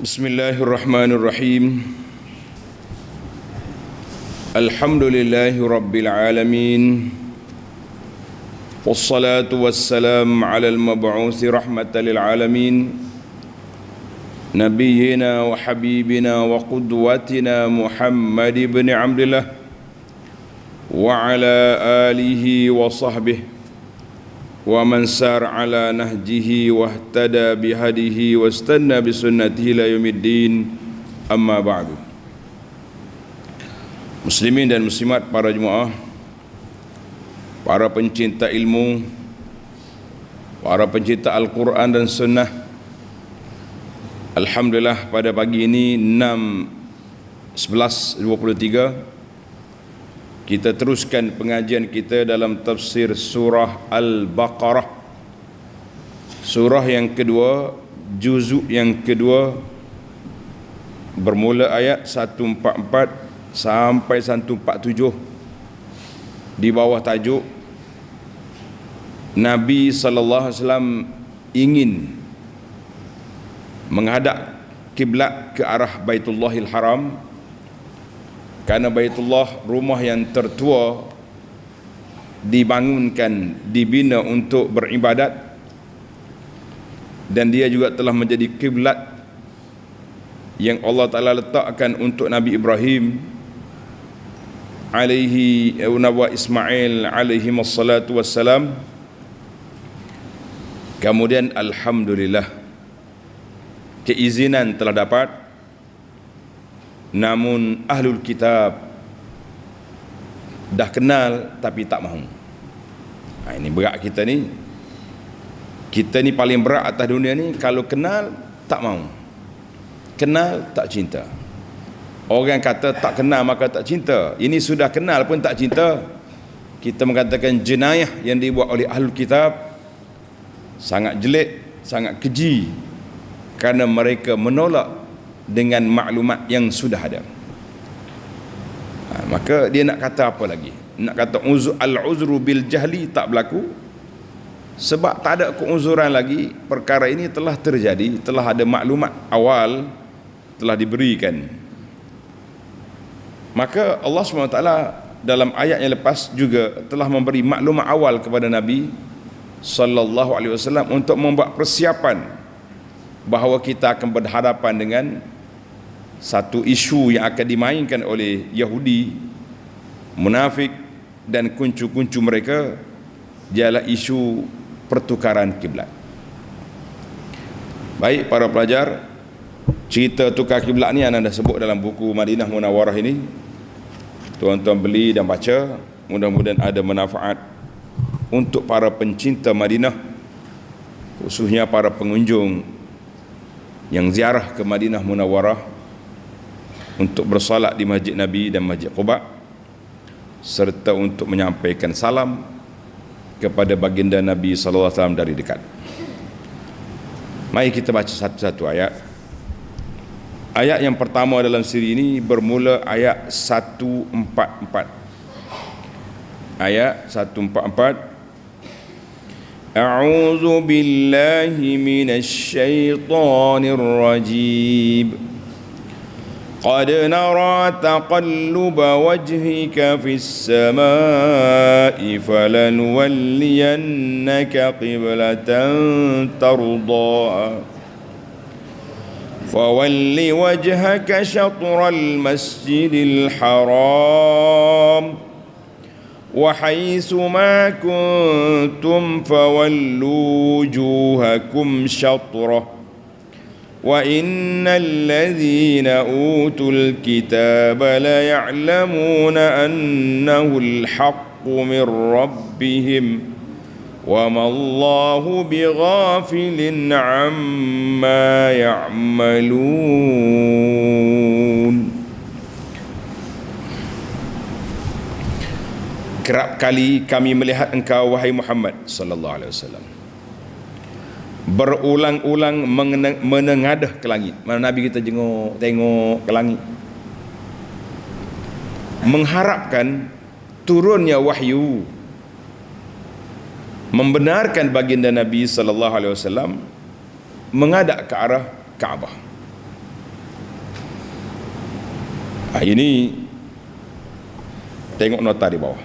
Bismillahirrahmanirrahim. Alhamdulillahi rabbil alamin. Wassalatu wassalam ala al-mab'uthi rahmatan lil alamin. Nabiyyina wa habibina wa qudwatina Muhammad ibn Abdullah wa ala alihi wa sahbihi wa man sar ala nahjihi wahtada bihadihi wastanna bisunnatihi ila yaumiddin, amma ba'du. Muslimin dan muslimat, para jemaah, para pencinta ilmu, para pencinta Al-Quran dan Sunnah, alhamdulillah pada pagi ini 6/11/23 kita teruskan pengajian kita dalam tafsir surah Al-Baqarah, surah yang kedua, juzuk yang kedua, bermula ayat 144 sampai 147, di bawah tajuk Nabi sallallahu alaihi wasallam ingin menghadap kiblat ke arah Baitullahil Haram, karena Baitullah rumah yang tertua, dibangunkan, dibina untuk beribadat, dan dia juga telah menjadi kiblat yang Allah Ta'ala letakkan untuk Nabi Ibrahim alaihi wa Ismail alaihi wassalatu wassalam. Kemudian alhamdulillah keizinan telah dapat, namun ahlul kitab dah kenal tapi tak mahu. Ini berat kita ni. Kita ni paling berat atas dunia ni, kalau kenal tak mahu, kenal tak cinta. Orang kata tak kenal maka tak cinta, ini sudah kenal pun tak cinta. Kita mengatakan jenayah yang dibuat oleh ahlul kitab sangat jelek, sangat keji, kerana mereka menolak dengan maklumat yang sudah ada. Maka dia nak kata apa lagi? Nak kata al-uzru bil jahli tak berlaku, sebab tak ada keuzuran lagi. Perkara ini telah terjadi, telah ada maklumat awal telah diberikan. Maka Allah SWT dalam ayat yang lepas juga telah memberi maklumat awal kepada Nabi sallallahu alaihi wasallam untuk membuat persiapan bahawa kita akan berhadapan dengan satu isu yang akan dimainkan oleh Yahudi, munafik dan kuncu-kuncu mereka, ialah isu pertukaran kiblat. Baik para pelajar, cerita tukar kiblat ni anda dah sebut dalam buku Madinah Munawwarah ini. Tuan-tuan beli dan baca, mudah-mudahan ada manfaat untuk para pencinta Madinah, khususnya para pengunjung yang ziarah ke Madinah Munawwarah untuk bersolat di Masjid Nabi dan Masjid Quba, serta untuk menyampaikan salam kepada baginda Nabi sallallahu alaihi wasallam dari dekat. Mari kita baca satu-satu ayat. Ayat yang pertama dalam siri ini bermula ayat 144. Ayat 144. A'udzu billahi minasy syaithanir rajim. قد نرى تقلب وجهك في السماء فلنولينك قبلة ترضاها فول وجهك شطر المسجد الحرام وحيث ما كنتم فولوا وجوهكم شطره وَإِنَّ الَّذِينَ أُوتُوا الْكِتَابَ لَيَعْلَمُونَ أَنَّهُ الْحَقُّ مِنْ رَبِّهِمْ وَمَا اللَّهُ بِغَافِلٍ عَمَّا يَعْمَلُونَ. Kerap kali kami melihat engkau, wahai Muhammad sallallahu alaihi wasallam, berulang-ulang menengadah ke langit. Mana Nabi kita tengok ke langit, mengharapkan turunnya wahyu, membenarkan baginda Nabi sallallahu alaihi wasallam menghadap ke arah Kaabah. Ini tengok nota di bawah.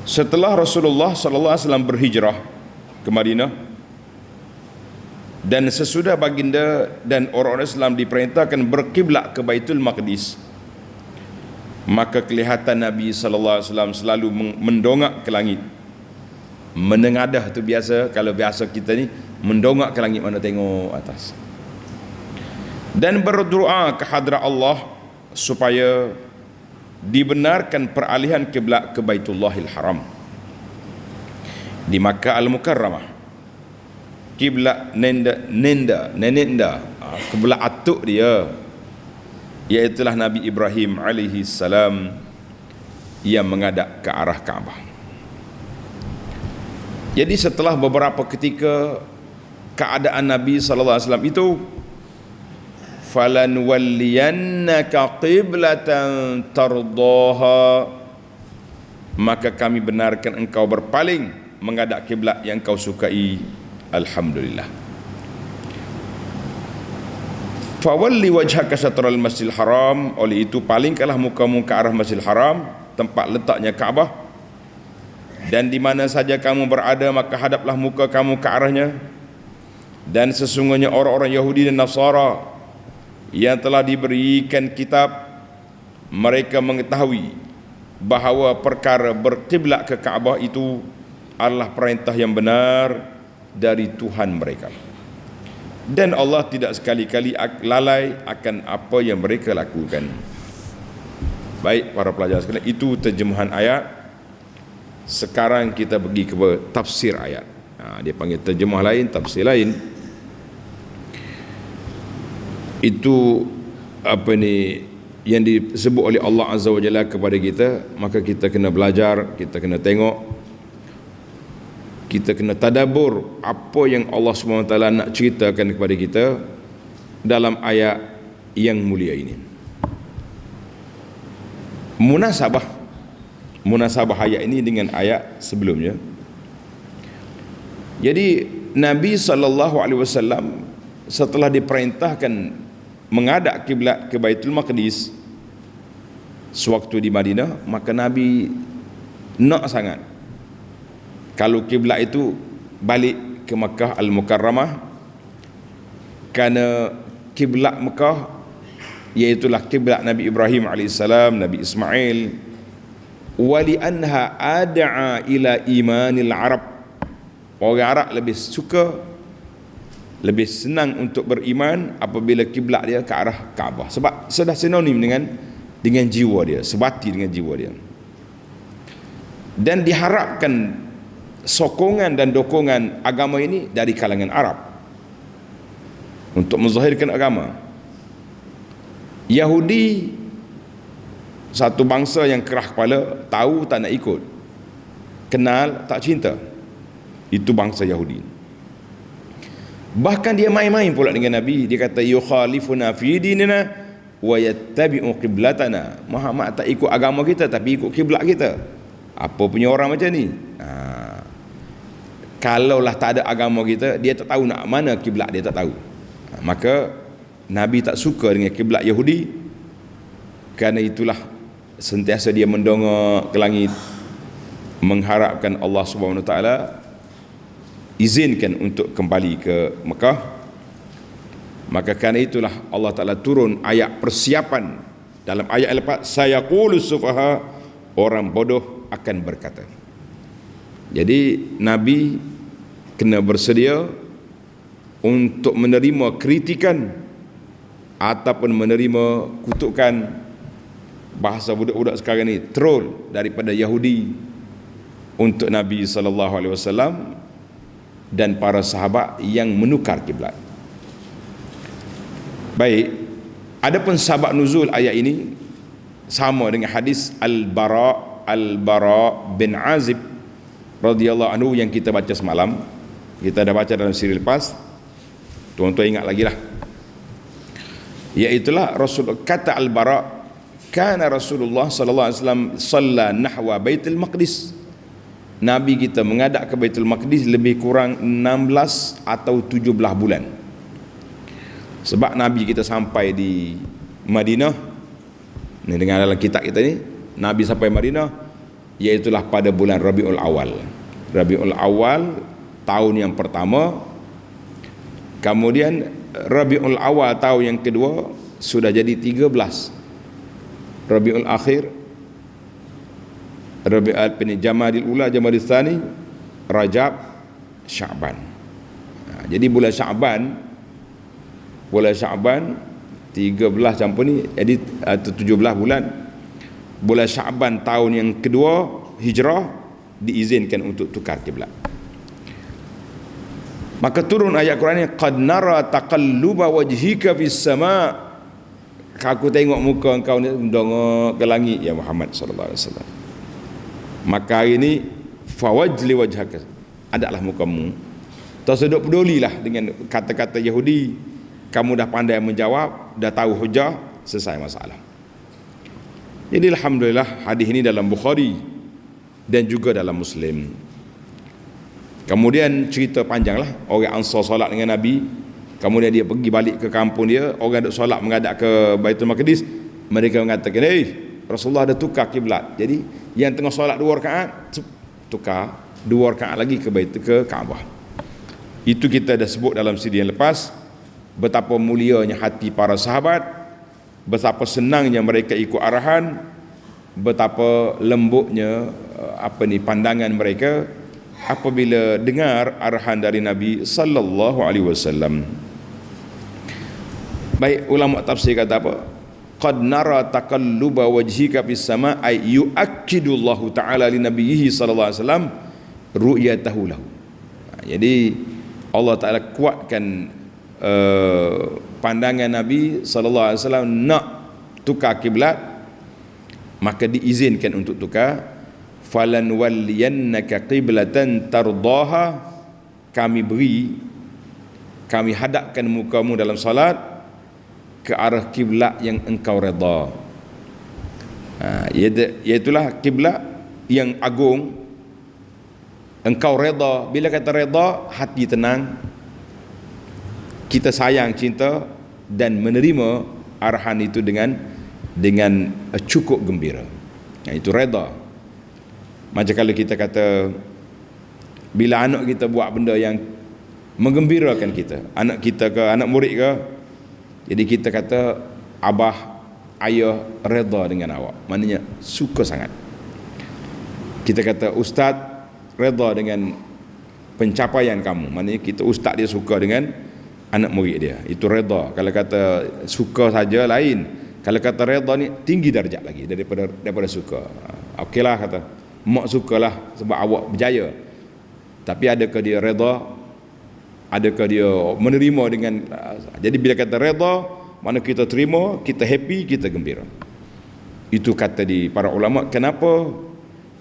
Setelah Rasulullah sallallahu alaihi wasallam berhijrah ke Madinah dan sesudah baginda dan orang-orang Islam diperintahkan berkiblat ke Baitul Maqdis, maka kelihatan Nabi sallallahu alaihi wasallam selalu mendongak ke langit. Menengadah tu biasa, kalau biasa kita ni mendongak ke langit mana tengok atas. Dan berdoa ke hadrat Allah supaya dibenarkan peralihan kiblat ke Baitullahil Haram di Makkah Al-Mukarramah. Kiblat nenenda kiblat atuk dia, iaitulah Nabi Ibrahim alaihi salam yang menghadap ke arah Kaabah. Jadi setelah beberapa ketika keadaan Nabi sallallahu alaihi wasallam itu, falan walliyannaka qiblatan tardaha, maka kami benarkan engkau berpaling menghadap kiblat yang kau sukai. Alhamdulillah. Fawalli wajhaka syatral Masjidil Haram, oleh itu palingkanlah mukamu ke arah Masjidil Haram, tempat letaknya Kaabah, dan di mana saja kamu berada maka hadaplah muka kamu ke arahnya. Dan sesungguhnya orang-orang Yahudi dan Nasara yang telah diberikan kitab, mereka mengetahui bahawa perkara berkiblat ke Kaabah itu adalah perintah yang benar dari Tuhan mereka, dan Allah tidak sekali-kali lalai akan apa yang mereka lakukan. Baik para pelajar sekalian, itu terjemahan ayat. Sekarang kita pergi ke tafsir ayat. Dia panggil terjemah lain, tafsir lain. Itu apa ni yang disebut oleh Allah Azza wa Jalla kepada kita, maka kita kena belajar, kita kena tengok, kita kena tadabbur apa yang Allah SWT nak ceritakan kepada kita dalam ayat yang mulia ini. Munasabah ayat ini dengan ayat sebelumnya. Jadi Nabi SAW setelah diperintahkan menghadap kiblat ke Baitul Maqdis sewaktu di Madinah, maka Nabi nak sangat kalau kiblat itu balik ke Makkah Al-Mukarramah, kerana kiblat Makkah iaitulah kiblat Nabi Ibrahim AS, Nabi Ismail, wali anha ad'a ila imanil Arab. Orang Arab lebih suka, lebih senang untuk beriman apabila kiblat dia ke arah Kaabah, sebab sudah sinonim dengan jiwa dia, sebati dengan jiwa dia. Dan diharapkan sokongan dan dokongan agama ini dari kalangan Arab untuk menzahirkan agama. Yahudi satu bangsa yang kerah kepala, tahu tak nak ikut, kenal tak cinta. Itu bangsa Yahudi. Bahkan dia main-main pula dengan Nabi. Dia kata yukhalifuna fi dinina wa yattabi'u qiblatana. Muhammad tak ikut agama kita tapi ikut kiblat kita. Apa punya orang macam ni? Kalaulah tak ada agama kita, dia tak tahu nak mana kiblat, dia tak tahu. Maka Nabi tak suka dengan kiblat Yahudi. Kerana itulah sentiasa dia mendongak ke langit mengharapkan Allah Subhanahu Wa Taala izinkan untuk kembali ke Mekah. Maka kerana itulah Allah Ta'ala turun ayat persiapan. Dalam ayat lepas, sayaqulu sufaha, orang bodoh akan berkata. Jadi Nabi kena bersedia untuk menerima kritikan ataupun menerima kutukan. Bahasa budak-budak sekarang ni, troll daripada Yahudi untuk Nabi SAW dan para sahabat yang menukar kiblat. Baik, adapun sabab nuzul ayat ini sama dengan hadis Al-Bara bin Azib radhiyallahu anhu yang kita baca semalam. Kita dah baca dalam siri lepas, tuan-tuan ingat lagi lah. Iaitulah Rasul kata Al-Bara, kana Rasulullah sallallahu alaihi wasallam shalla nahwa Baitul Maqdis. Nabi kita menghadap ke Baitul Maqdis lebih kurang 16 atau 17 bulan. Sebab Nabi kita sampai di Madinah Ni dengan dalam kitab kita ni, Nabi sampai Madinah iaitulah pada bulan Rabiul Awal. Rabiul Awal tahun yang pertama. Kemudian Rabiul Awal tahun yang kedua sudah jadi 13. Rabiul Akhir, Rabiul Jamadil Ula, Jamadil Tsani, Rajab, Sya'ban. Jadi bulan Sya'ban 13 campur ni jadi 17 bulan. Bulan Sya'ban tahun yang kedua Hijrah diizinkan untuk tukar kiblat. Maka turun ayat Quran ni, qad nara taqalluba wajhika fis sama', aku tengok muka engkau ni mendongak ke langit ya Muhammad sallallahu alaihi wasallam. Maka hari ini fawajli wajhaka, adalah mukamu. Tak seduk pedulilah dengan kata-kata Yahudi. Kamu dah pandai menjawab, dah tahu hujah, selesai masalah. Jadi alhamdulillah hadis ini dalam Bukhari dan juga dalam Muslim. Kemudian cerita panjanglah, orang Ansar solat dengan Nabi, kemudian dia pergi balik ke kampung dia, orang duk solat menghadap ke Baitul Maqdis, mereka mengatakan, Rasulullah ada tukar kiblat. Jadi yang tengah solat 2 rakaat tukar 2 rakaat lagi ke Kaabah. Itu kita dah sebut dalam CD yang lepas, betapa mulianya hati para sahabat, betapa senangnya mereka ikut arahan, betapa lembutnya pandangan mereka apabila dengar arahan dari Nabi sallallahu alaihi wasallam. Baik, ulama tafsir kata apa? Qad nara taqalluba wajhika fis sama' ay yu'akkidullahu ta'ala li nabiyhi sallallahu alaihi wasallam ru'yatahu lahu. Jadi Allah Taala kuatkan pandangan Nabi sallallahu alaihi wasallam nak tukar kiblat, maka diizinkan untuk tukar. Falan walliyannaka qiblatan tardaha, kami hadapkan mukamu dalam salat ke arah kiblat yang engkau redha. Iaitulah kiblat yang agung, engkau redha. Bila kata redha, hati tenang, kita sayang, cinta dan menerima arahan itu dengan cukup gembira. Itu redha. Macam kalau kita kata, bila anak kita buat benda yang menggembirakan kita, anak kita ke anak murid ke, jadi kita kata abah, ayah redha dengan awak, maknanya suka sangat. Kita kata ustaz redha dengan pencapaian kamu, maknanya kita ustaz dia suka dengan anak murid dia, itu redha. Kalau kata suka saja lain, kalau kata redha ni tinggi darjat lagi daripada suka. Okeylah kata, mak sukalah sebab awak berjaya. Tapi adakah dia redha? Adakah dia menerima dengan jadi bila kata redha, mana kita terima, kita happy, kita gembira. Itu kata di para ulama, kenapa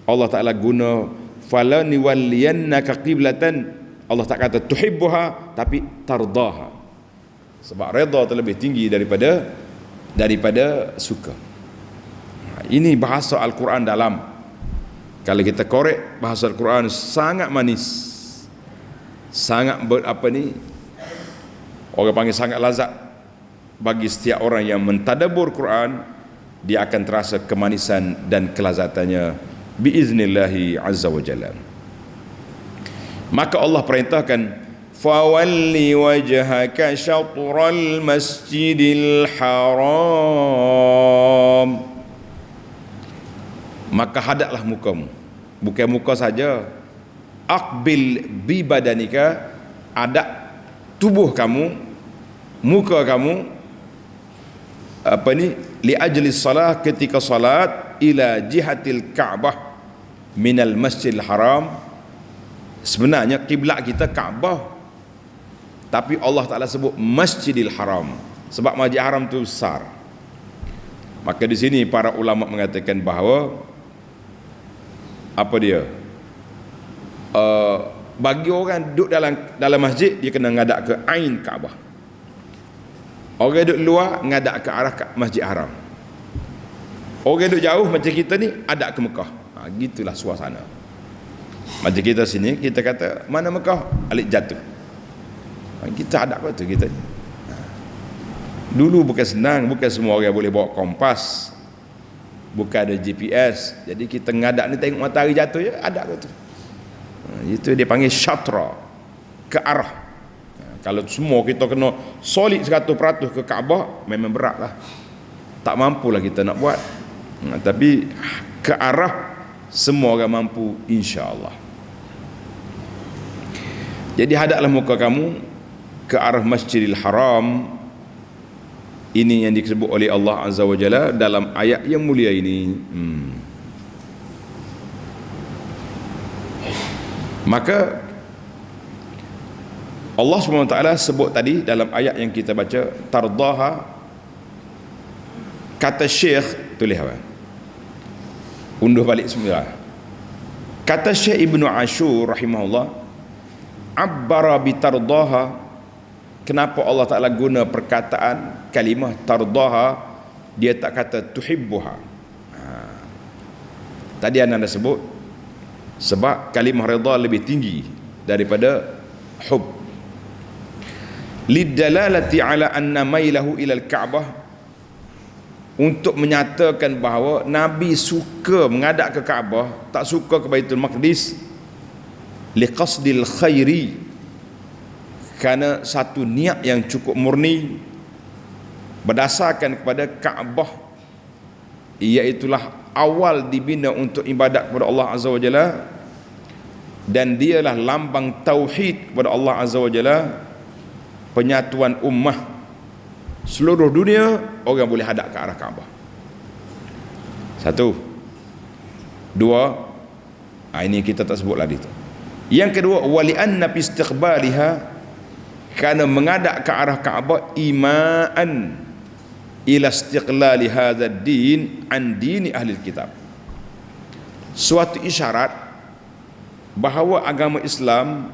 Allah Taala guna falani walliyannaka qiblatan, Allah tak kata tuhibbuha tapi tardaha. Sebab redha terlebih tinggi daripada suka. Ini bahasa Al-Quran dalam. Kalau kita korek bahasa Al-Quran sangat manis, sangat orang panggil sangat lazat. Bagi setiap orang yang mentadabbur Quran, dia akan terasa kemanisan dan kelazatannya biiznillahi azza wa jalla. Maka Allah perintahkan, fawalli wajhaka syatral masjidil haram, maka hadaplah mukamu, bukan muka saja, aqbil bi badanika, hadap tubuh kamu, muka kamu, li ajli salah, ketika salat, ila jihatil Ka'bah minal masjidil haram. Sebenarnya kiblat kita Kaabah, tapi Allah Ta'ala sebut Masjidil Haram sebab Masjid Haram itu besar. Maka di sini para ulama mengatakan bahawa bagi orang duduk dalam masjid, dia kena ngadap ke ain Kaabah. Orang duduk luar ngadap ke arah Masjid Haram. Orang duduk jauh macam kita ni hadap ke Mekah. Gitulah suasana. Macam kita sini, kita kata mana Mekah, alik jatuh. Kita hadap ke tu kita. Dulu bukan senang, bukan semua orang boleh bawa kompas, bukan ada GPS. Jadi kita ngadak ni tengok matahari jatuh je, ada ke tu. Itu dia panggil syatra, ke arah. Kalau semua kita kena solid 100% ke Kaabah, memang berat lah, tak mampulah kita nak buat. Tapi ke arah semua orang mampu, insya-Allah. Jadi hadaplah muka kamu ke arah Masjidil Haram. Ini yang disebut oleh Allah Azza wa Jalla dalam ayat yang mulia ini. Maka Allah SWT sebut tadi dalam ayat yang kita baca, tardaha, kata Syekh, tulis apa? Unduh balik semula. Kata Syekh Ibnu Ashur rahimahullah, abbara bi tardaha. Kenapa Allah Ta'ala guna perkataan kalimah tardaha, dia tak kata tuhibbuha? Tadi anda sebut sebab kalimah redha lebih tinggi daripada hub. Lidalalati ala anna mailahu ila al-Ka'bah, untuk menyatakan bahawa Nabi suka menghadap ke Kaabah, tak suka ke Baitul Maqdis. Liqasdil khairi, kerana satu niat yang cukup murni berdasarkan kepada Kaabah, iaitulah awal dibina untuk ibadat kepada Allah Azza wa Jalla, dan dialah lambang tauhid kepada Allah Azza wa Jalla, penyatuan ummah seluruh dunia. Orang boleh hadap ke arah Kaabah. Satu. Dua, ini kita tak sebut lagi tu. Yang kedua, wali anna fi istiqbaliha, kerana menghadap ke arah Kaabah imaan ila istiqlali hadzal din an dini ahli kitab, suatu isyarat bahawa agama Islam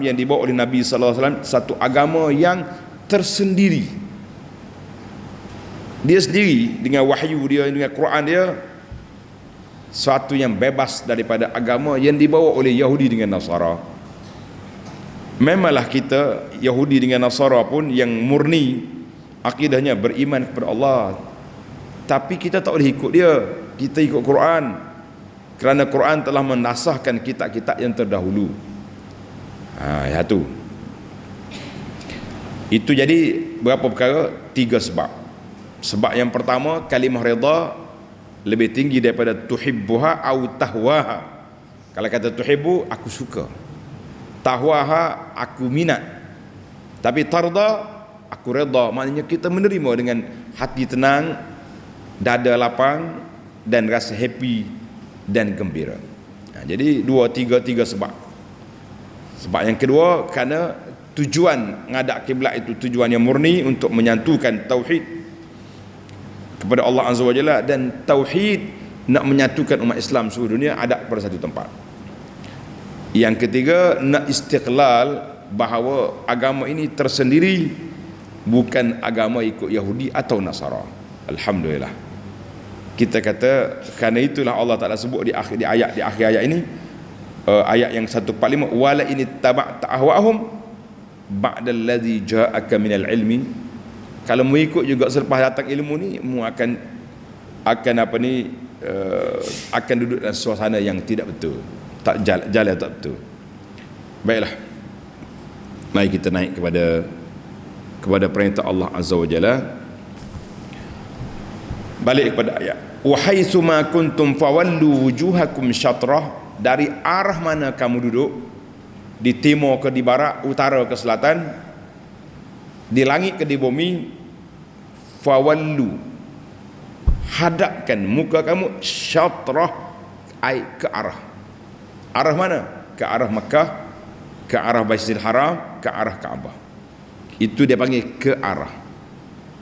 yang dibawa oleh Nabi sallallahu alaihi wasallam satu agama yang tersendiri. Dia sendiri dengan wahyu dia, dengan Quran dia, suatu yang bebas daripada agama yang dibawa oleh Yahudi dengan Nasara. Memanglah kita Yahudi dengan Nasara pun yang murni akidahnya beriman kepada Allah, tapi kita tak boleh ikut dia, kita ikut Quran, kerana Quran telah menasahkan kitab-kitab yang terdahulu. Ya tu. Itu jadi berapa perkara? 3 sebab. Sebab yang pertama, kalimah redha lebih tinggi daripada tuhibbuha au tahwaha. Kalau kata tuhibbu, aku suka. Tahwaha, aku minat. Tapi tarda, aku redha, maknanya kita menerima dengan hati tenang, dada lapang, dan rasa happy dan gembira. Jadi tiga sebab. Sebab yang kedua, kerana tujuan ngadap kiblat itu tujuan yang murni untuk menyatukan tauhid kepada Allah Azza wa Jalla, dan tauhid nak menyatukan umat Islam seluruh dunia ada pada satu tempat. Yang ketiga, nak istiqlal, bahawa agama ini tersendiri, bukan agama ikut Yahudi atau Nasara. Alhamdulillah. Kita kata kerana itulah Allah Taala sebut di akhir ayat ini, ayat yang 145, wala ini taba'ta ahwa'hum ba'dal ladzi ja'aka minal ilmi. Kalau mu ikut juga selepas datang ilmu ni, mu akan akan duduk dalam suasana yang tidak betul, tak jalan tak betul. Baiklah, mari kita naik kepada perintah Allah Azza wa Jalla. Balik kepada ayat, wa haitsu ma kuntum fawallu wujuhakum syatrah, dari arah mana kamu duduk, di timur ke di barat, utara ke selatan, di langit ke di bumi, fawallu, hadapkan muka kamu, syatrah, ai ke arah. Arah mana? Ke arah Makkah, ke arah Baitul Haram, ke arah Kaabah. Itu dia panggil ke arah.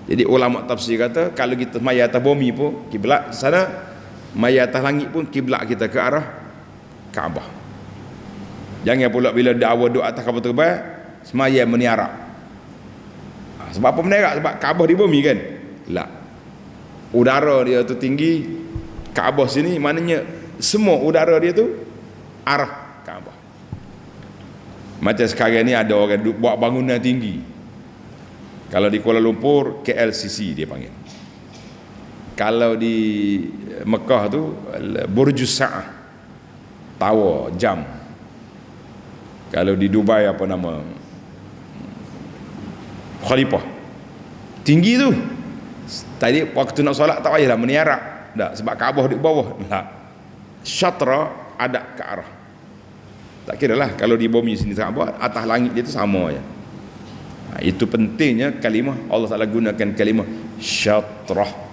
Jadi ulama tafsir kata, kalau kita maya atas bumi pun kiblat ke sana, maya atas langit pun kiblat kita ke arah Kaabah. Jangan pula bila dakwa duduk atas kapal terbang semaya meniarap. Sebab apa meniarap? Sebab Kaabah di bumi kan? Tak. Udara dia tu tinggi, Kaabah sini, maknanya semua udara dia tu arah Kaabah. Macam sekarang ni ada orang buat bangunan tinggi. Kalau di Kuala Lumpur, KLCC dia panggil. Kalau di Mekah tu Burjus Sa'ah, tower jam. Kalau di Dubai apa nama, Khalifah, tinggi tu. Tadi waktu nak solat tak payahlah meniarap dah, sebab Kaabah di bawah. Tak, syatra ada ke arah. Tak kira lah kalau di bumi sini Kaabah, atas langit dia tu sama je. Itu pentingnya kalimah Allah Ta'ala gunakan kalimah syatrah.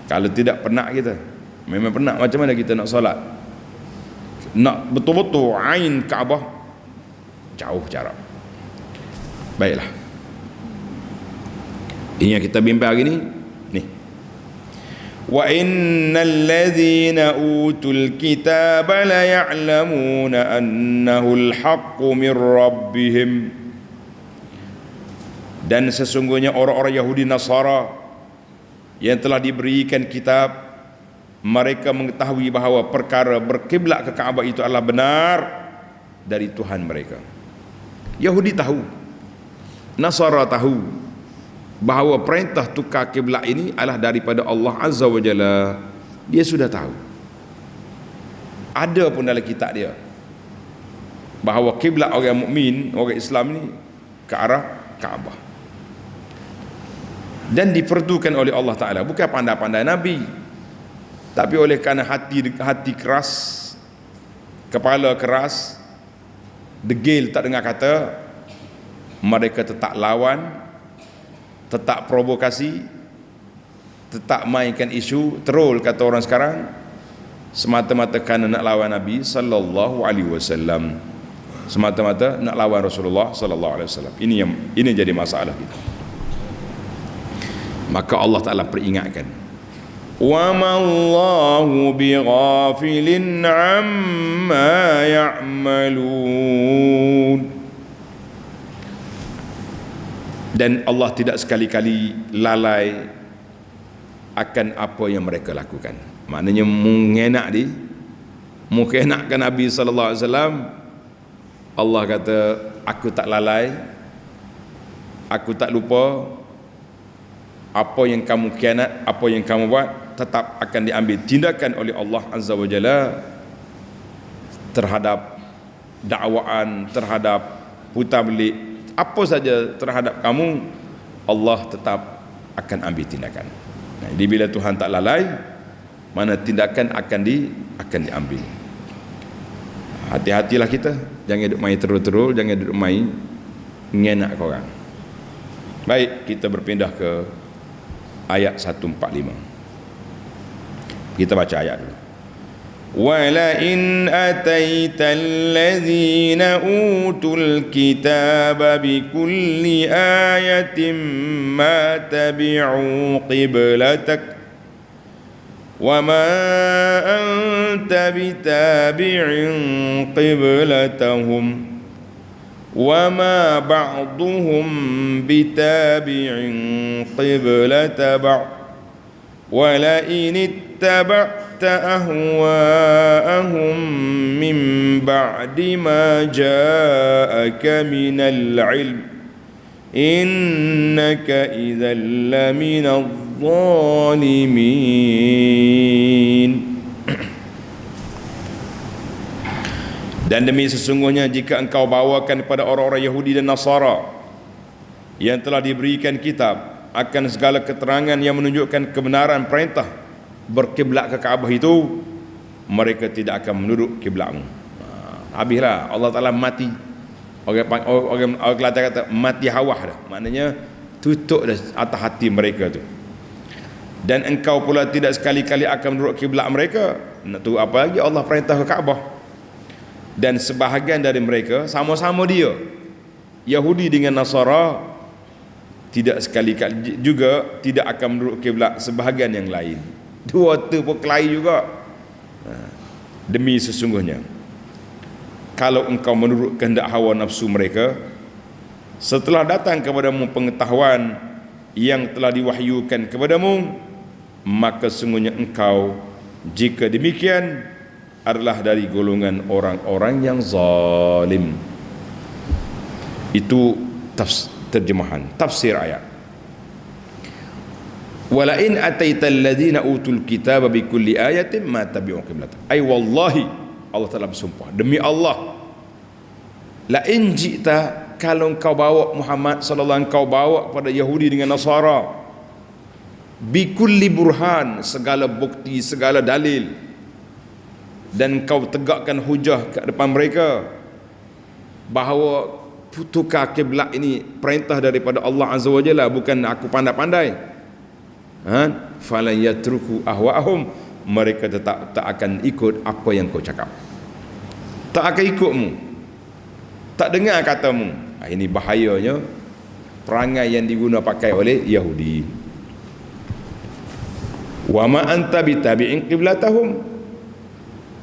Kalau tidak penat kita, memang penat, macam mana kita nak solat, nak betul-betul ain Kaabah, jauh jarak. Baiklah, ini yang kita bimbang hari ni. Ni, wa innal ladzina utul kitaba la ya'lamuna annahu al-haqqu min rabbihim. Dan sesungguhnya orang-orang Yahudi Nasara yang telah diberikan kitab, mereka mengetahui bahawa perkara berkiblat ke Kaabah itu adalah benar dari Tuhan mereka. Yahudi tahu, Nasara tahu bahawa perintah tukar kiblat ini adalah daripada Allah Azza wa Jalla. Dia sudah tahu. Ada pun dalam kitab dia bahawa kiblat orang mukmin, orang Islam ni ke arah Kaabah. Dan diperdukan oleh Allah Ta'ala, bukan pandai-pandai Nabi, tapi oleh kerana hati keras, kepala keras, degil tak dengar kata, mereka tetap lawan, tetap provokasi, tetap mainkan isu troll kata orang sekarang, semata-mata kerana nak lawan Nabi sallallahu alaihi wasallam, semata-mata nak lawan Rasulullah sallallahu alaihi wasallam. Ini jadi masalah kita. Maka Allah Ta'ala peringatkan, wa ma Allahu bighafilin amma ya'malun. Dan Allah tidak sekali-kali lalai akan apa yang mereka lakukan. Maknanya mengenakkan Nabi sallallahu alaihi wasallam, Allah kata, aku tak lalai, aku tak lupa. Apa yang kamu khianat, apa yang kamu buat, tetap akan diambil tindakan oleh Allah Azza wa Jalla terhadap dakwaan, terhadap putar belik, apa saja terhadap kamu, Allah tetap akan ambil tindakan. Jadi bila Tuhan tak lalai, mana tindakan akan diambil. Hati-hatilah kita, jangan duduk main terul-terul, jangan duduk main ngenak korang. Baik, kita berpindah ke ayat 145. Kita baca ayat dulu. Wala in ataital ladzina utul kitaba bikulli ayatin ma tabi'u qiblatak wa ma anta bitabi'in qiblatahum وَمَا بَعْضُهُمْ بِتَابِعٍ قِبْلَةَ بَعْضٍ وَلَئِنِ اتَّبَعْتَ أَهْوَاءَهُمْ مِنْ بَعْدِ مَا جَاءَكَ مِنَ الْعِلْمِ إِنَّكَ إِذًا لَمِنَ الظَّالِمِينَ. Dan demi sesungguhnya jika engkau bawakan kepada orang-orang Yahudi dan Nasara yang telah diberikan kitab akan segala keterangan yang menunjukkan kebenaran perintah berkiblat ke Kaabah itu, mereka tidak akan menurut kiblatmu. Habislah, Allah Ta'ala mati. Orang Kelantan kata mati hawah dah. Maknanya tutup dah atas hati mereka tu. Dan engkau pula tidak sekali-kali akan menurut kiblat mereka. Nak tunggu apa lagi, Allah perintah ke Kaabah. Dan sebahagian dari mereka sama-sama dia, Yahudi dengan Nasara, tidak sekali-kali juga tidak akan menurut kiblat sebahagian yang lain. Dua tu pun kelahi juga. Demi sesungguhnya kalau engkau menurut kehendak hawa nafsu mereka, setelah datang kepadamu pengetahuan yang telah diwahyukan kepadamu, maka sesungguhnya engkau jika demikian adalah dari golongan orang-orang yang zalim. Itu terjemahan, tafsir ayat. wala in ataital ladzina utul kitaba bi kulli ayatin ma tabi'u qiblatahum. Ai wallahi, Allah Taala bersumpah, demi Allah, la in ji'ta, kalau engkau bawa Muhammad sallallahu alaihi wasallam, engkau bawa pada Yahudi dengan Nasara bi kulli burhan, segala bukti, segala dalil, dan engkau tegakkan hujah ke depan mereka bahawa tukar kiblat ini perintah daripada Allah Azza wa Jalla, bukan aku pandai-pandai. Falan yatruku ahwa'ahum, mereka tetap tak akan ikut apa yang kau cakap, tak akan ikutmu, tak dengar katamu. Ini bahayanya perangai yang diguna pakai oleh Yahudi. Wa ma anta bitabi'in qiblatahum,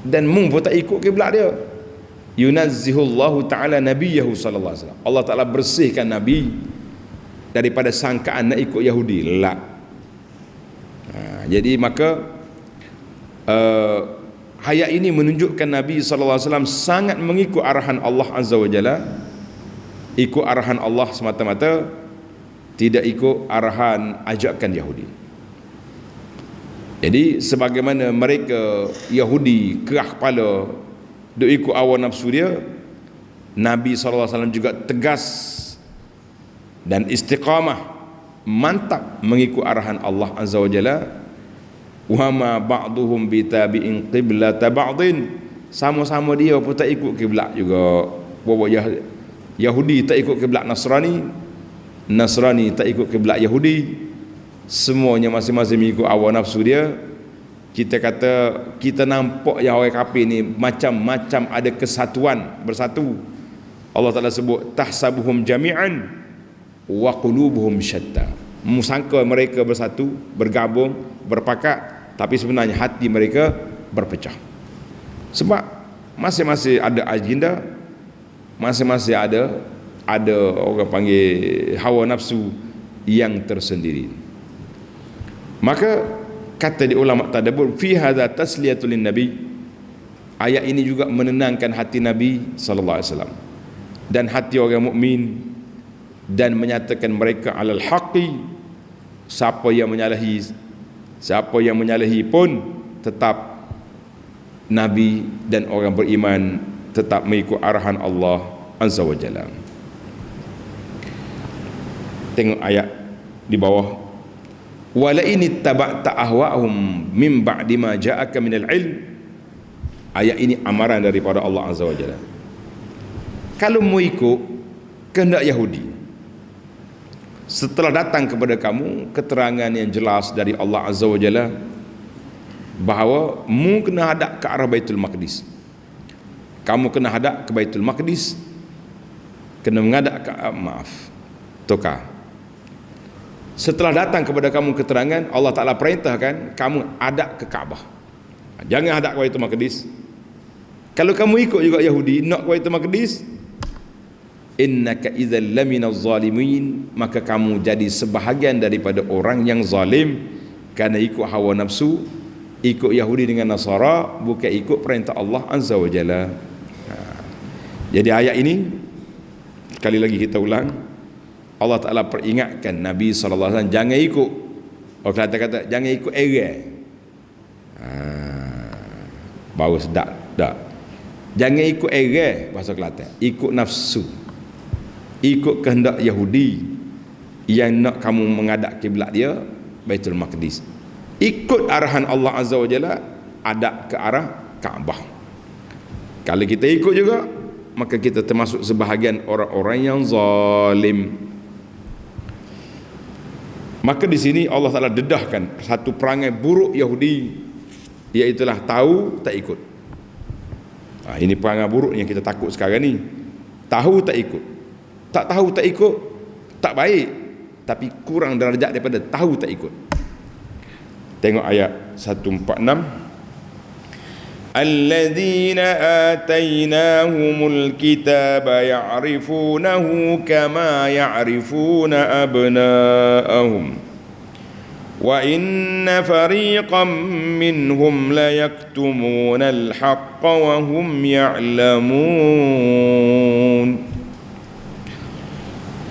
dan mu pun tak ikut kiblat dia. Yunazzihullahu ta'ala nabiyahu sallallahu alaihi wasallam, Allah Ta'ala bersihkan Nabi daripada sangkaan nak ikut Yahudi. Jadi maka ayat ini menunjukkan Nabi sallallahu alaihi wasallam sangat mengikut arahan Allah Azza wa Jalla, ikut arahan Allah semata-mata, tidak ikut arahan ajakan Yahudi. Jadi sebagaimana mereka Yahudi kerah kepala duk ikut hawa nafsu dia, Nabi sallallahu alaihi wasallam juga tegas dan istiqamah, mantap mengikut arahan Allah Azza wa Jalla. Wa ma ba'duhum bitabi'in qiblata ba'din, sama-sama dia pun tak ikut kiblat juga. Bahawa Yahudi tak ikut kiblat Nasrani, Nasrani tak ikut kiblat Yahudi, semuanya masing-masing mengikut hawa nafsu dia. Kita kata kita nampak yang orang kafir ni macam-macam ada kesatuan, bersatu. Allah Ta'ala sebut tahsabuhum jami'an wa qulubuhum syatta, musangka mereka bersatu, bergabung, berpakat, tapi sebenarnya hati mereka berpecah. Sebab masing-masing ada agenda, masing-masing ada orang panggil hawa nafsu yang tersendiri. Maka kata di ulama tadabbur, fi hadza tasliyatul nabi, ayat ini juga menenangkan hati Nabi sallallahu alaihi wasallam dan hati orang mukmin, dan menyatakan mereka alal haqqi, siapa yang menyalahi pun tetap Nabi dan orang beriman tetap mengikut arahan Allah Azza wa Jalla. Tengok ayat di bawah, wala in ittaba'ta ahwa'ahum min ba'di ma ja'aka minal ilm. Ayat ini amaran daripada Allah Azza wa Jalla. Kalau mau ikut kehendak Yahudi setelah datang kepada kamu keterangan yang jelas dari Allah Azza wa Jalla bahawa mu kena hadap ke arah Baitul Maqdis, kamu kena hadap ke Baitul Maqdis, kena menghadap ke tukar. Setelah datang kepada kamu keterangan, Allah Ta'ala perintahkan kamu hadap ke Kaabah, jangan hadap ke Baitul Maqdis. Kalau kamu ikut juga Yahudi nak ke Baitul Maqdis, innaka idzal laminaz zalimin, maka kamu jadi sebahagian daripada orang yang zalim, kerana ikut hawa nafsu, ikut Yahudi dengan Nasara, bukan ikut perintah Allah Azza wa Jalla. Jadi ayat ini sekali lagi kita ulang, Allah Ta'ala peringatkan Nabi SAW jangan ikut, orang kata jangan ikut era. Baru sedap tak? Jangan ikut era, bahasa Kelantan, ikut nafsu, ikut kehendak Yahudi yang nak kamu menghadap kiblat dia Baitul Maqdis. Ikut arahan Allah Azza wa Jalla, hadap ke arah Kaabah. Kalau kita ikut juga, maka kita termasuk sebahagian orang-orang yang zalim. Maka di sini Allah Ta'ala dedahkan satu perangai buruk Yahudi, iaitulah tahu tak ikut. Ini perangai buruk yang kita takut sekarang ni. Tahu tak ikut, tak tahu tak ikut tak baik, tapi kurang darjat daripada tahu tak ikut. Tengok ayat 146, alladzina atainahumul kitaba ya'rifunahu kama ya'rifuna abna'ahum wa inna fariqan minhum la yaktumuna al-haqqa wa hum ya'lamun.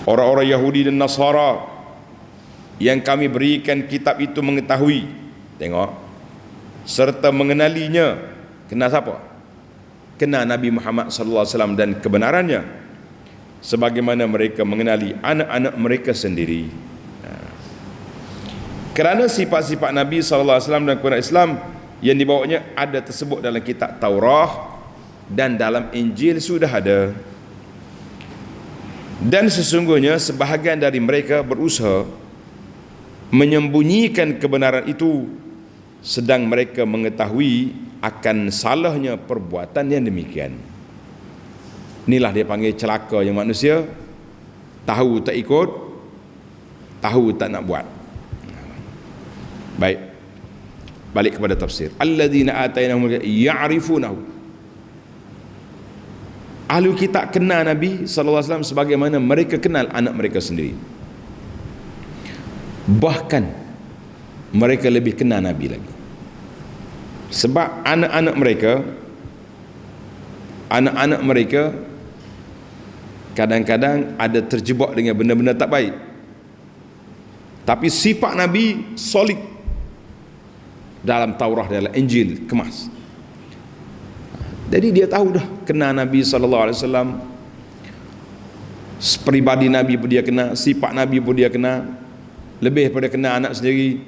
Orang-orang Yahudi dan Nasara yang kami berikan kitab itu mengetahui, tengok, serta mengenalinya. Kenal siapa? Kenal Nabi Muhammad sallallahu alaihi wasallam dan kebenarannya, sebagaimana mereka mengenali anak-anak mereka sendiri. Kerana sifat-sifat Nabi sallallahu alaihi wasallam dan kebenaran Islam yang dibawanya ada tersebut dalam kitab Taurah dan dalam Injil sudah ada. Dan sesungguhnya sebahagian dari mereka berusaha menyembunyikan kebenaran itu, sedang mereka mengetahui akan salahnya perbuatan yang demikian. Inilah dia panggil celaka yang manusia, tahu tak ikut, tahu tak nak buat. Baik, balik kepada tafsir. Alladzina atainahum ya'rifunahu. Ahli kitab kenal Nabi sallallahu alaihi wasallam sebagaimana mereka kenal anak mereka sendiri. Bahkan mereka lebih kenal Nabi lagi. Sebab anak-anak mereka kadang-kadang ada terjebak dengan benda-benda tak baik, tapi sifat Nabi solid dalam Taurah, dalam Injil kemas. Jadi dia tahu dah, kenal Nabi sallallahu alaihi wasallam, peribadi Nabi pun dia kenal, sifat Nabi pun dia kenal, lebih daripada kenal anak sendiri.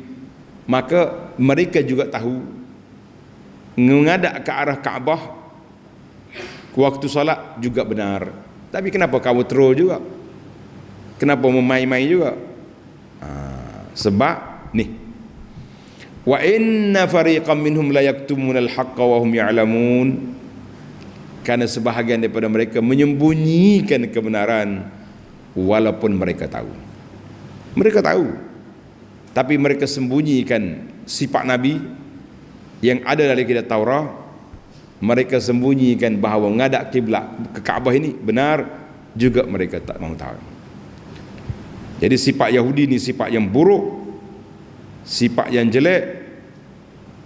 Maka mereka juga tahu menghadap ke arah Kaabah waktu solat juga benar. Tapi kenapa kamu troll juga? Kenapa memain-main juga? Sebab ni, wa inna fariqam minhum la yaktumunal haqqa wa hum ya'lamun. Karena sebahagian daripada mereka menyembunyikan kebenaran walaupun mereka tahu. Mereka tahu, tapi mereka sembunyikan sifat Nabi yang ada dalam kitab Taurah. Mereka sembunyikan bahawa menghadap kiblat ke Kaabah ini benar, juga mereka tak mahu tahu. Jadi sifat Yahudi ni sifat yang buruk, sifat yang jelek,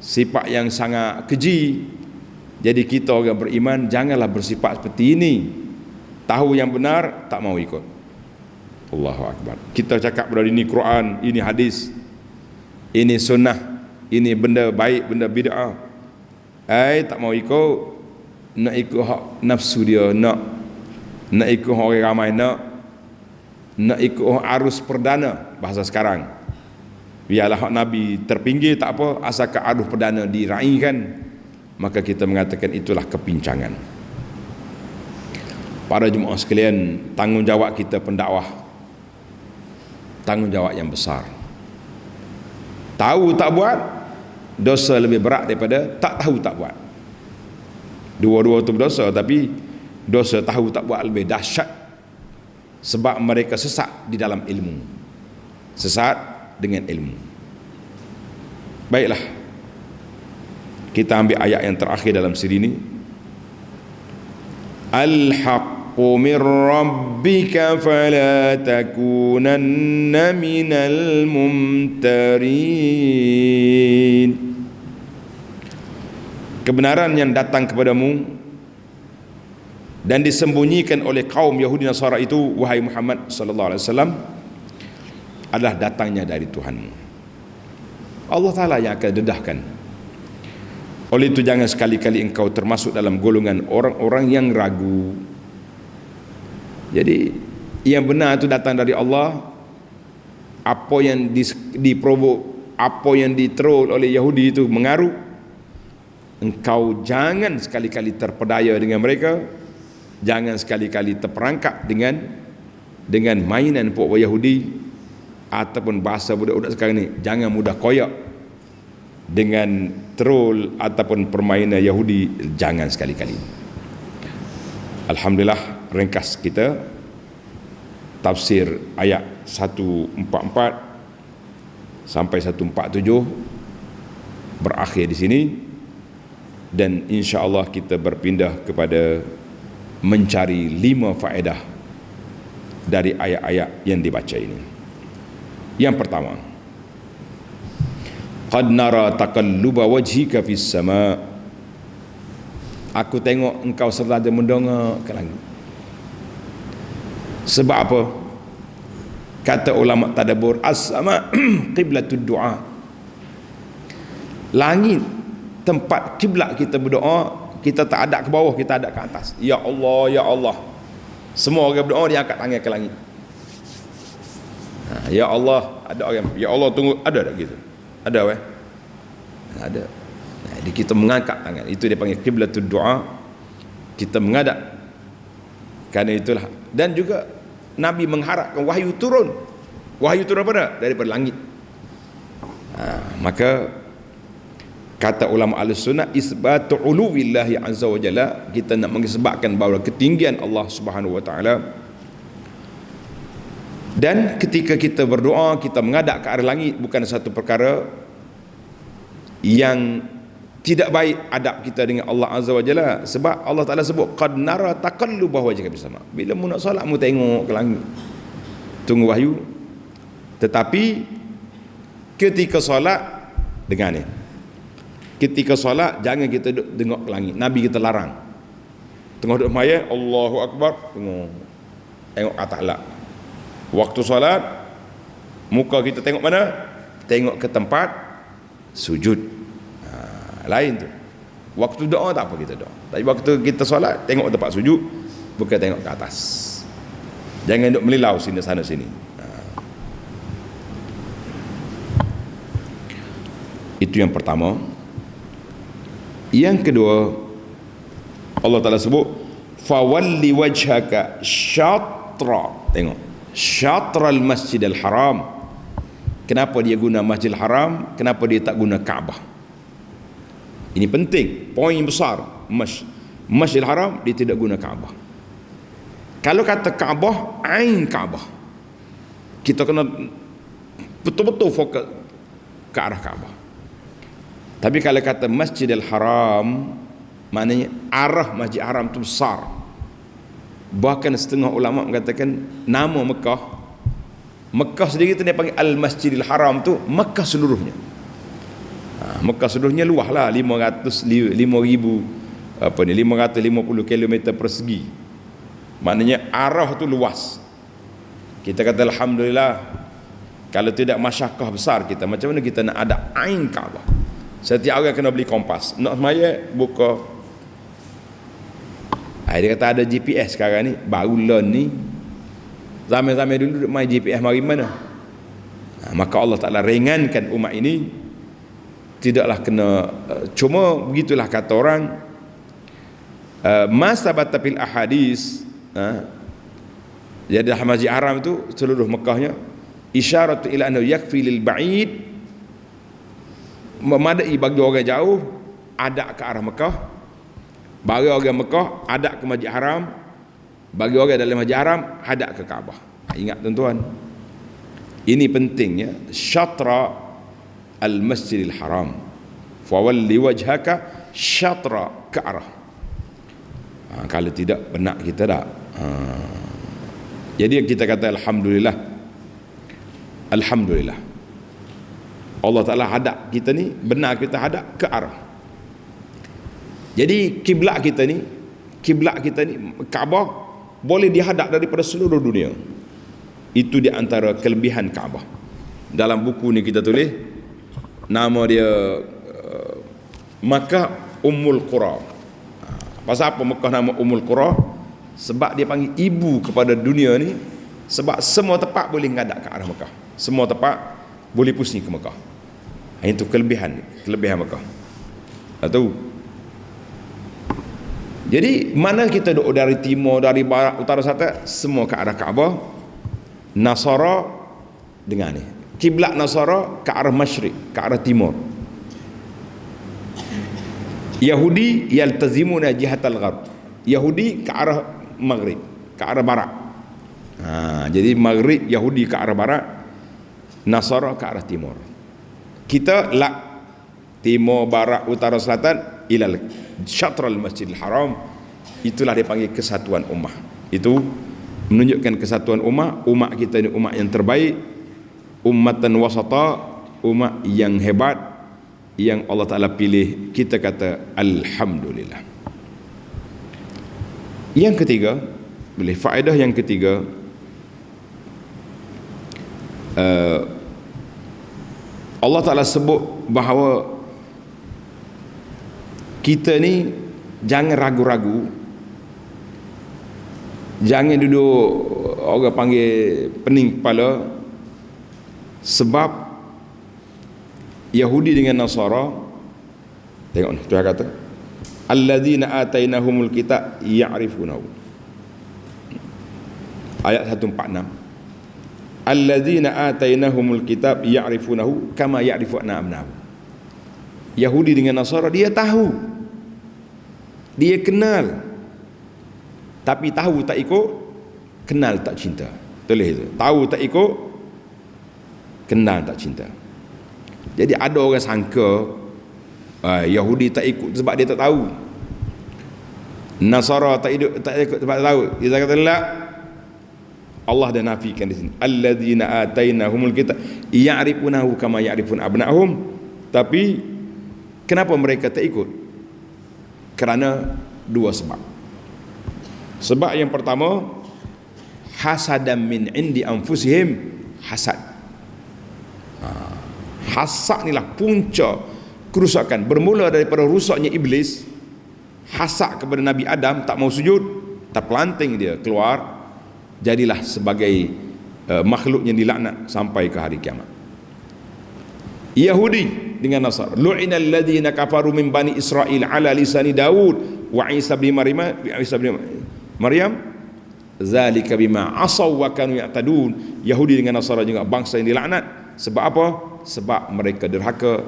sifat yang sangat keji. Jadi kita orang beriman janganlah bersifat seperti ini. Tahu yang benar tak mau ikut. Allahu Akbar. Kita cakap berada ini Quran, ini hadis, ini sunnah, ini benda baik, benda bid'ah. Tak mau ikut, nak ikut hak nafsu dia, nak ikut hak orang ramai, nak ikut hak arus perdana bahasa sekarang. Biarlah hak Nabi terpinggir tak apa, asalkan arus perdana diraikan, maka kita mengatakan itulah kepincangan. Para jemaah sekalian, tanggungjawab kita pendakwah, tanggungjawab yang besar. Tahu tak buat, dosa lebih berat daripada tak tahu tak buat. Dua-dua itu berdosa, tapi dosa tahu tak buat lebih dahsyat, sebab mereka sesat di dalam ilmu, sesat dengan ilmu. Baiklah, kita ambil ayat yang terakhir dalam siri ini. Al-haqqu min rabbika fala takunanna minal mumtarin. Kebenaran yang datang kepadamu dan disembunyikan oleh kaum Yahudi Nasara itu, wahai Muhammad sallallahu alaihi wasallam, adalah datangnya dari Tuhanmu. Allah Ta'ala yang akan dedahkan. Oleh itu jangan sekali-kali engkau termasuk dalam golongan orang-orang yang ragu. Jadi yang benar itu datang dari Allah. Apa yang diprovok, apa yang diterol oleh Yahudi itu mengaruh, engkau jangan sekali-kali terpedaya dengan mereka. Jangan sekali-kali terperangkap dengan mainan pok Yahudi ataupun bahasa budak-budak sekarang ni. Jangan mudah koyak dengan troll ataupun permainan Yahudi, jangan sekali-kali. Alhamdulillah, ringkas kita tafsir ayat 144 sampai 147 berakhir di sini, dan insya-Allah kita berpindah kepada mencari 5 faedah dari ayat-ayat yang dibaca ini. Yang pertama, qad nara taqalluba wajhika fis sama. Aku tengok engkau sengaja mendongak ke langit. Sebab apa? Kata ulama tadabbur, as-sama qiblatud du'a. Langit tempat kiblat kita berdoa. Kita tak ada ke bawah, kita ada ke atas. Ya Allah, ya Allah. Semua orang berdoa dia angkat tangan ke langit. Ya Allah, ada orang, ya Allah tunggu, ada tak gitu? Ada weh? Ada. Jadi kita mengangkat tangan, itu dia panggil qiblatud du'a. Kita menghadap. Kerana itulah, dan juga Nabi mengharapkan wahyu turun. Wahyu turun apa? Daripada langit. Maka kata ulama Ahlussunnah, isbatu uluwillahi azza wa jalla, kita nak mengisbatkan bahawa ketinggian Allah Subhanahu wa taala. Dan ketika kita berdoa, kita menghadap ke arah langit, bukan satu perkara yang tidak baik adab kita dengan Allah Azza wa Jalla. Sebab Allah Ta'ala sebut qad nara taqallubah wajhika bersama. Bila mu nak solat, mu tengok ke langit, tunggu wahyu. Tetapi ketika solat, dengar ni, ketika solat jangan kita duduk tengok ke langit. Nabi kita larang. Tengok duduk maya, Allahu Akbar, tengok atas lah. Waktu solat, muka kita tengok mana? Tengok ke tempat sujud. Lain tu. Waktu doa tak apa kita doa. Tapi waktu kita solat, tengok tempat sujud, bukan tengok ke atas. Jangan duk melilau sini sana sini. Itu yang pertama. Yang kedua, Allah Ta'ala sebut fawalli wajhaka syatra. Tengok, syatral masjidil haram. Kenapa dia guna masjidil haram? Kenapa dia tak guna Kaabah? Ini penting, poin besar. Masjidil Haram dia tidak guna Kaabah. Kalau kata Kaabah, ain Kaabah, kita kena betul-betul fokus ke arah Kaabah. Tapi kalau kata Masjidil Haram, maknanya arah Masjid Haram itu besar. Bahkan setengah ulama mengatakan nama Mekah sendiri itu dia panggil Al-Masjidil Haram tu Mekah seluruhnya. Mekah seluruhnya luas lah, 550 km persegi. Maknanya arah tu luas. Kita kata alhamdulillah, kalau tidak masyakkah besar kita, macam mana kita nak ada ain Kaabah? Setiap orang kena beli kompas, nak semaya buka. Dia kata ada GPS sekarang ni, baru learn ni. Zaman-zaman dulu main GPS mari mana. Maka Allah Ta'ala ringankan umat ini. Tidaklah kena cuma begitulah kata orang, masabata fil ahadis, jadi Masjid Haram itu seluruh Mekahnya isyaratu ila annahu yakfi lil ba'id, memadai bagi orang jauh ada ke arah Mekah, bagi orang Mekah ada ke Masjid Haram, bagi orang dalam Masjid Haram hadap ke Kaabah. Ingat tuan-tuan, ini pentingnya syatra Al-Masjidil Haram, fawalli wajhaka syatra, ke arah. Kalau tidak benak kita tak. Jadi kita kata alhamdulillah, alhamdulillah Allah Ta'ala hadap kita ni, benar kita hadap ke arah. Jadi kiblat kita ni Kaabah boleh dihadap daripada seluruh dunia. Itu di antara kelebihan Kaabah. Dalam buku ni kita tulis nama dia Makkah Ummul Qura. Pasal apa Mekah nama Ummul Qura? Sebab dia panggil ibu kepada dunia ni. Sebab semua tempat boleh ngadap ke arah Mekah, semua tempat boleh pusing ke Mekah. Itu kelebihan Mekah. Tahu? Jadi mana kita duduk, dari timur, dari barat, utara, selatan, semua ke arah Kaabah. Nasara dengan ni, kiblat Nasara ke arah masyrik, ke arah timur. Yahudi yaltazimuna jihatal gharb, Yahudi ke arah maghrib, ke arah barat. Jadi maghrib Yahudi ke arah barat, Nasara ke arah timur. Kita la timur, barat, utara, selatan ilal syatral masjidil haram. Itulah dia panggil kesatuan ummah. Itu menunjukkan kesatuan ummah. Ummah kita ni ummah yang terbaik, ummatan wasata, ummah yang hebat, yang Allah Ta'ala pilih. Kita kata alhamdulillah. Yang ketiga, boleh faedah yang ketiga, Allah Ta'ala sebut bahawa kita ni jangan ragu-ragu, jangan duduk orang panggil pening kepala, sebab Yahudi dengan Nasara, tengok ni Tuhan kata alladzina atainahumul kitab ya'rifunahu, ayat 146, alladzina atainahumul kitab ya'rifunahu kama ya'rifuna abna'ahum. Yahudi dengan Nasara dia tahu, dia kenal, tapi tahu tak ikut, kenal tak cinta. Tulis itu, tahu tak ikut, kenal tak cinta. Jadi ada orang sangka Yahudi tak ikut sebab dia tak tahu, Nasara tak ikut sebab tak tahu. Dia kata la, Allah dah nafikan di sini, alladzina atainahumul kitab ya'rifunahu kama ya'rifun abna'ahum. Tapi kenapa mereka tak ikut? Kerana dua sebab. Sebab yang pertama, hasadam min indi anfusihim, hasad. Hasad inilah punca kerusakan, bermula daripada rusaknya iblis. Hasad kepada Nabi Adam, tak mau sujud, terpelanting dia keluar, jadilah sebagai makhluk yang dilaknat sampai ke hari kiamat. Yahudi dengan Nasara, lu'inal ladzina kafaru min bani Israil ala lisani Daud wa Isa bin Maryam zalika bima asaw wa kanu ya'tadun. Yahudi dengan Nasara juga bangsa yang dilaknat. Sebab apa? Sebab mereka derhaka,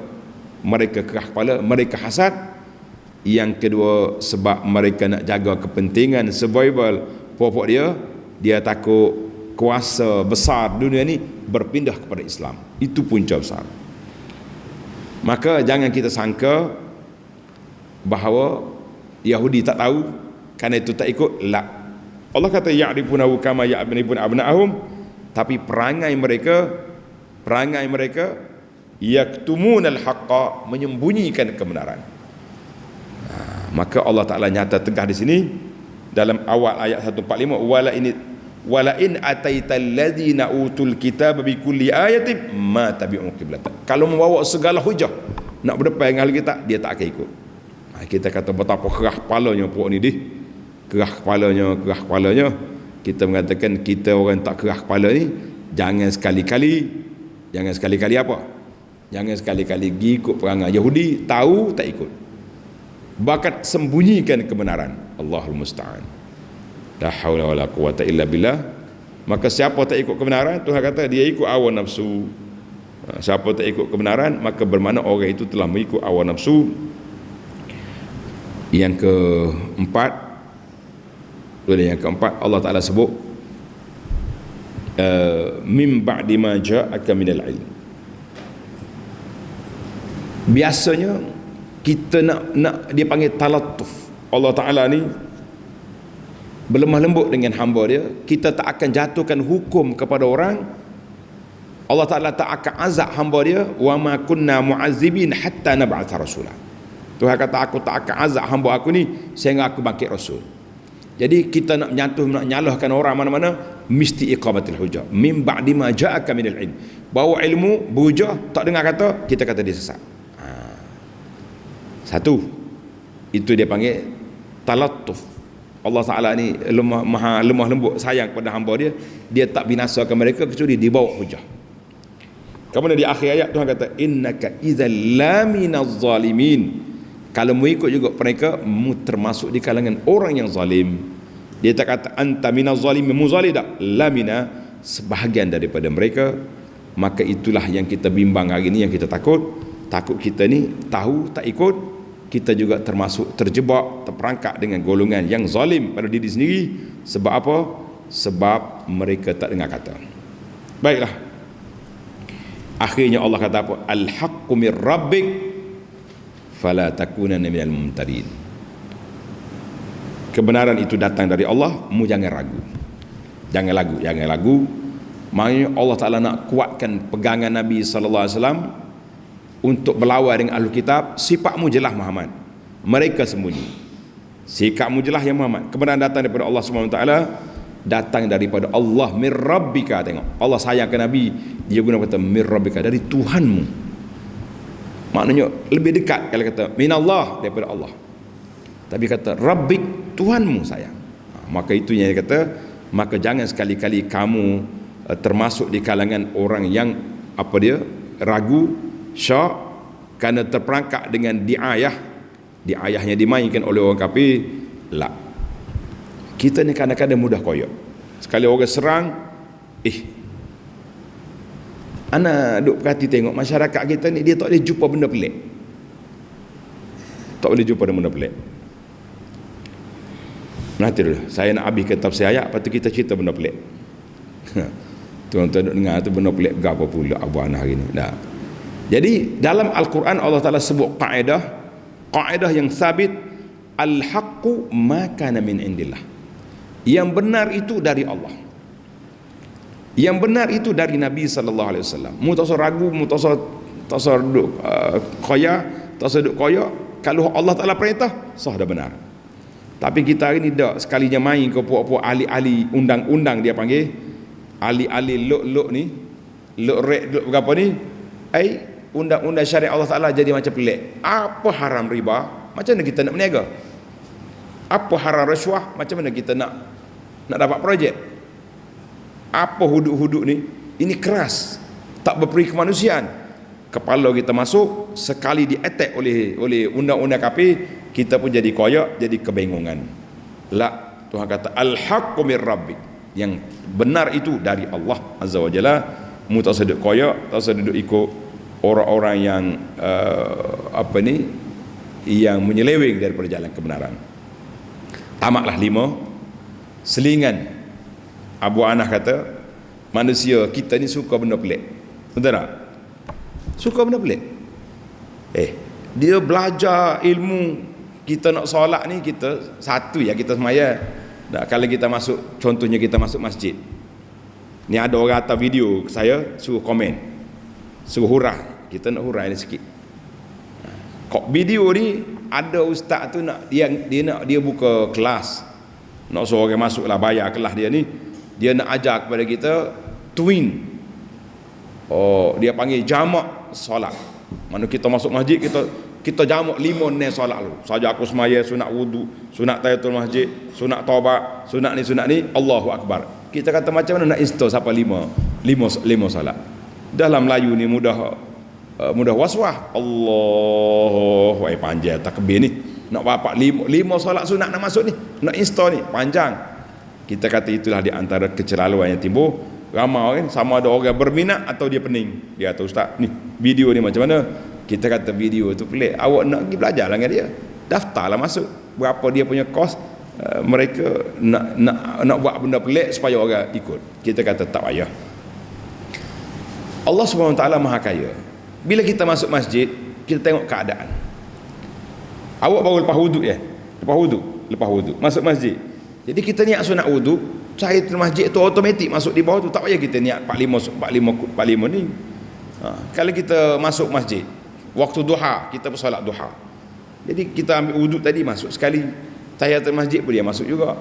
mereka keras kepala, mereka hasad. Yang kedua, sebab mereka nak jaga kepentingan survival pokok dia takut kuasa besar dunia ni berpindah kepada Islam. Itu punca besar. Maka jangan kita sangka bahawa Yahudi tak tahu, kerana itu tak ikut. La, Allah kata ya'rifunahu kama ya'rifun abna'ahum. Tapi perangai mereka yaktumunal haqqa, menyembunyikan kebenaran. Maka Allah Ta'ala nyata tegas di sini dalam awal ayat 145, wala in ataital ladzina utul kitaba bi kulli ayatin ma tabi'u qiblata. Kalau membawa segala hujah nak berdepan dengan ahli kitab, dia tak akan ikut. Kita kata betapa keras kepalanya puak ni dia. Keras kepalanya. Kita mengatakan kita orang tak keras kepala ni, jangan sekali-kali apa? Jangan sekali-kali pergi ikut perangai Yahudi, tahu tak ikut. Bahkan sembunyikan kebenaran. Allahul musta'an. La haula wala quwata illa billah. Maka siapa tak ikut kebenaran, Tuhan kata dia ikut hawa nafsu. Siapa tak ikut kebenaran, maka bermakna orang itu telah mengikut hawa nafsu. Yang keempat, Allah Ta'ala sebut min ba'di ma ja'aka minal ilm. Biasanya kita nak dia panggil talattuf. Allah Ta'ala ni berlemah lembut dengan hamba dia. Kita tak akan jatuhkan hukum kepada orang. Allah Ta'ala tak akan azab hamba dia. Wa ma kunna mu'azzibin hatta nab'atha rasulah. Tuhan kata aku tak akan azab hamba aku ni sehingga aku bangkit rasul. Jadi kita nak nyalahkan orang mana-mana, mesti iqamatul hujah min ba'di ma ja'aka minal ilm. Bawa ilmu berhujah, tak dengar kata, kita kata dia sesat. Satu, itu dia panggil talattuf. Allah Ta'ala ni lemah lembut, sayang kepada hamba dia. Dia tak binasakan mereka kecuali dibawa hujah. Kemudian di akhir ayat Tuhan kata innaka idzal laminaz zalimin. Kalau mengikut juga mereka, termasuk di kalangan orang yang zalim. Dia tak kata anta minaz zalimin muzali, tak, lamina, sebahagian daripada mereka. Maka itulah yang kita bimbang hari ni, yang kita takut kita ni tahu tak ikut, kita juga termasuk terjebak, terperangkap dengan golongan yang zalim pada diri sendiri. Sebab apa? Sebab mereka tak dengar kata. Baiklah, akhirnya Allah kata apa? Al-haqqu mir rabbik fala takunanna minal mumtarin. Kebenaran itu datang dari Allah, mu jangan ragu. Jangan lagu. Maknanya Allah Ta'ala nak kuatkan pegangan Nabi sallallahu alaihi wasallam untuk berlawan dengan Ahlul Kitab. Sifatmu jelas Muhammad, mereka sembunyi. Sikapmu jelas ya Muhammad. Kebenaran datang daripada Allah Subhanahu Wa Taala. datang daripada Allah, mir rabbika. Tengok, Allah sayang ke Nabi, dia guna kata mir rabbika, dari Tuhanmu. Maknanya lebih dekat kalau kata minallah daripada Allah. Tapi kata rabbik, Tuhanmu sayang. Maka itu yang dia kata, maka jangan sekali-kali kamu termasuk di kalangan orang yang apa dia, ragu, syak, kerana terperangkap dengan diayahnya dimainkan oleh orang kafir. La, kita ni kadang-kadang mudah koyak. Sekali orang serang, ana duk perhati tengok masyarakat kita ni, dia tak boleh jumpa benda pelik. Tak boleh jumpa benda pelik. Nanti dulu saya nak habiskan tafsir ayat, lepas tu kita cerita benda pelik. Tuan-tuan dengar tu benda pelik gapo pula Abu Anah hari ni. Dah. Jadi dalam Al-Quran Allah Taala sebut kaedah yang sabit, al-haqqu ma kana min indillah. Yang benar itu dari Allah. Yang benar itu dari Nabi sallallahu alaihi wasallam. Mu tak usah ragu, mu tak usah duduk koyak, tak usah duduk koyak. Kalau Allah Taala perintah, sah dah benar. Tapi kita hari ni dak, sekalinya main ke puak-puak ahli-ahli undang-undang, dia panggil ahli-ahli lok-lok ni, lok rek lok berapa ni, undang-undang syariat Allah Taala jadi macam pelik. Apa haram riba, macam mana kita nak berniaga? Apa haram rasuah, macam mana kita nak dapat projek? Apa hudud-hudud ni? Ini keras, tak berperi kemanusiaan. Kepala kita masuk, sekali di attack oleh undang-undang kafir, kita pun jadi koyak, jadi kebingungan. La, Tuhan kata al-haqqu mir rabbik, yang benar itu dari Allah Azza wa Jalla. Mu tak usah duduk koyak, tak usah duduk ikut orang-orang yang yang menyeleweng daripada jalan kebenaran. Tamatlah 5 selingan. Abu Anah kata, manusia kita ni suka benda pelik. Betul tak? Suka benda pelik. Dia belajar ilmu. Kita nak solat ni, kita satu ya, kita semaya. Nah, kalau kita masuk, contohnya kita masuk masjid ni, ada orang atas video saya suruh komen, suruh hurah. Kita nak hurah ni sikit. Kok video ni ada ustaz tu nak dia buka kelas, nak suruh orang masuk lah, bayar kelas dia ni. Dia nak ajar kepada kita twin. Dia panggil jamak solat. Mana kita masuk masjid, kita jamak 5 ni solat lu. Saja aku semaya, sunat wudu, sunat tahiyatul masjid, sunat taubat, sunat ni, Allahu akbar. Kita kata macam mana nak install siapa 5 solat. Dalam Melayu ni mudah waswah. Allah, wahai panjang takbir ni. Nak bapak 5 solat sunat nak masuk ni, nak install ni panjang. Kita kata itulah di antara kecelaluan yang timbul. Ramai kan, sama ada orang berminat atau dia pening. Dia kata, ustaz ni video ni macam mana? Kita kata video tu pelik, awak nak pergi belajar lah dengan dia, daftarlah masuk. Berapa dia punya kos, mereka nak buat benda pelik supaya orang ikut. Kita kata tak payah. Allah SWT Maha Kaya. Bila kita masuk masjid, kita tengok keadaan. Awak baru lepas wuduk masuk masjid. Jadi kita niat sunat wuduk, saya di masjid tu automatik masuk di bawah tu, tak payah kita niat 45 ni. Kalau kita masuk masjid waktu duha, kita bersolat duha, jadi kita ambil wuduk tadi, masuk sekali, tahiyatul masjid pun dia masuk juga.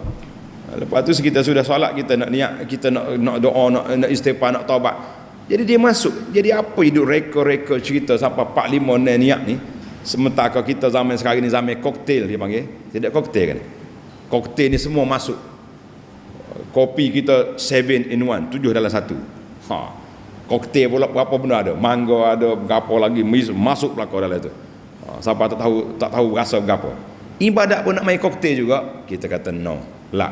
Lepas tu kita sudah solat, kita nak niat, kita nak doa, nak istighfar, nak taubat, jadi dia masuk. Jadi apa hidup reka-reka cerita sampai 45 niat ni, sementara kita zaman sekarang ni zaman koktail, dia panggil, tidak koktail kan, koktail ni semua masuk. Kopi kita 7 in 1, 7 dalam 1. Koktail pula berapa benda ada, mangga ada, berapa lagi masuk belakang dalam itu. Siapa tak tahu rasa berapa. Ibadat pun nak main koktail juga. Kita kata no, la.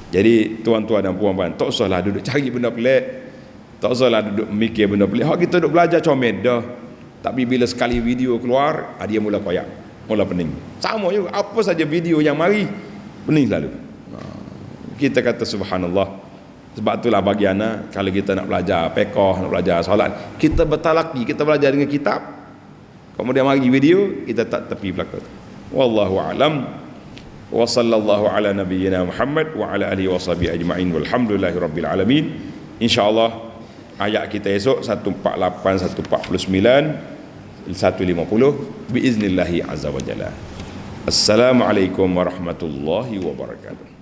Jadi tuan-tuan dan puan-puan, tak usahlah duduk cari benda pelik, tak usahlah duduk mikir benda pelik. Kita duduk belajar comel dah. Tapi bila sekali video keluar, dia mula koyak, mula pening. Sama juga, apa saja video yang mari, pening selalu. Kita kata subhanallah. Sebab itulah bagi anak, kalau kita nak belajar fiqh, nak belajar solat, kita bertalaki, kita belajar dengan kitab, kemudian mari video, kita tak tepi belakang. Wallahu a'lam. Wa sallallahu ala nabiyyina Muhammad wa ala alihi wa sahbihi ajma'in walhamdulillahi rabbil alamin. InsyaAllah ayat kita esok 148, 149, 150 biiznillahi azza wa jalla. Assalamualaikum warahmatullahi wabarakatuh.